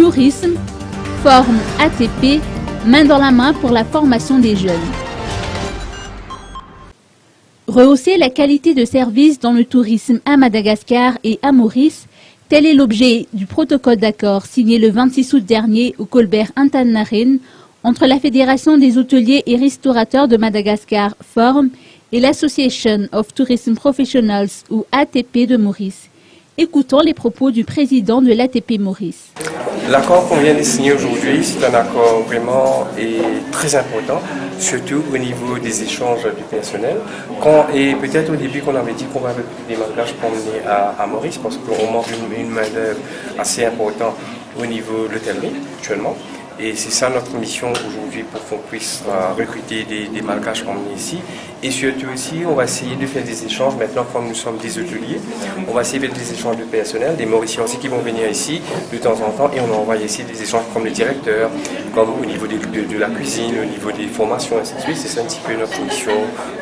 Tourisme, Forum ATP, main dans la main pour la formation des jeunes. Rehausser la qualité de service dans le tourisme à Madagascar et à Maurice, tel est l'objet du protocole d'accord signé le 26 août dernier au Colbert Antananarivo entre la Fédération des hôteliers et restaurateurs de Madagascar, Forum, et l'Association of Tourism Professionals, ou ATP de Maurice. Écoutons les propos du président de l'ATP Maurice. L'accord qu'on vient de signer aujourd'hui, c'est un accord vraiment très important, surtout au niveau des échanges du personnel. Et peut-être au début qu'on avait dit qu'on va avoir des Malgaches promener à Maurice, parce qu'on manque une main-d'œuvre assez importante au niveau de l'hôtellerie actuellement. Et c'est ça notre mission aujourd'hui pour qu'on puisse recruter des Malgaches emmenés ici. Et surtout aussi, on va essayer de faire des échanges. Maintenant, comme nous sommes des hôteliers, on va essayer de faire des échanges de personnel, des Mauriciens aussi qui vont venir ici de temps en temps. Et on envoie ici des échanges comme le directeur, comme au niveau de la cuisine, au niveau des formations, ainsi de suite. C'est ça un petit peu notre mission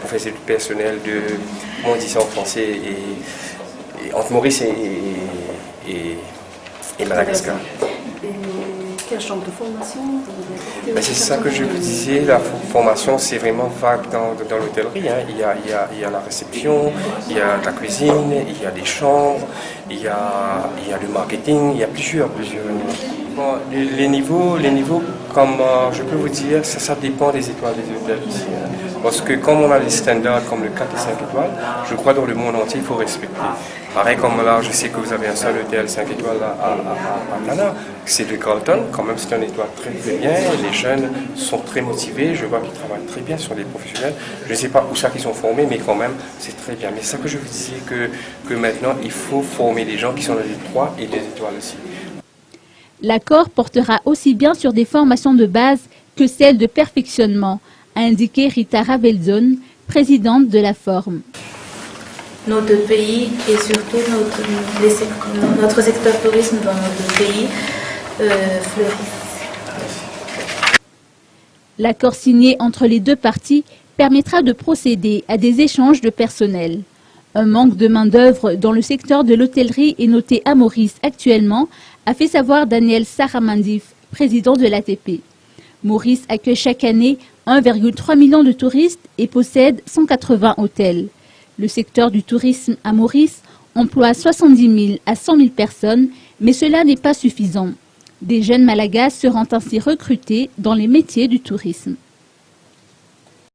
pour faire du personnel de, comment on dit ça en français, et entre Maurice et Madagascar. Quel genre de formation? C'est ça que je vous disais, la formation c'est vraiment vague dans l'hôtellerie. Hein. Il y a la réception, il y a la cuisine, il y a des chambres, il y a le marketing, il y a plusieurs niveaux. Bon, les niveaux, comme je peux vous dire, ça dépend des étoiles des hôtels ici. Hein. Parce que comme on a des standards comme le 4 et 5 étoiles, je crois dans le monde entier il faut respecter. Pareil comme là, je sais que vous avez un seul hôtel 5 étoiles à Plana, c'est le Carlton, quand même c'est un étoile très bien, les jeunes sont très motivés, je vois qu'ils travaillent très bien sur les professionnels, je ne sais pas où ça qu'ils sont formés, mais quand même c'est très bien. Mais c'est ça que je vous disais que maintenant il faut former les gens qui sont dans les 3 et 2 étoiles aussi. L'accord portera aussi bien sur des formations de base que celles de perfectionnement, a indiqué Rita Ravelzon, présidente de la Forum. Notre pays et surtout notre secteur tourisme dans notre pays fleurissent. L'accord signé entre les deux parties permettra de procéder à des échanges de personnel. Un manque de main-d'œuvre dans le secteur de l'hôtellerie est noté à Maurice actuellement, a fait savoir Daniel Saramandif, président de l'ATP. Maurice accueille chaque année 1,3 million de touristes et possède 180 hôtels. Le secteur du tourisme à Maurice emploie 70 000 à 100 000 personnes, mais cela n'est pas suffisant. Des jeunes Malagasy seront ainsi recrutés dans les métiers du tourisme.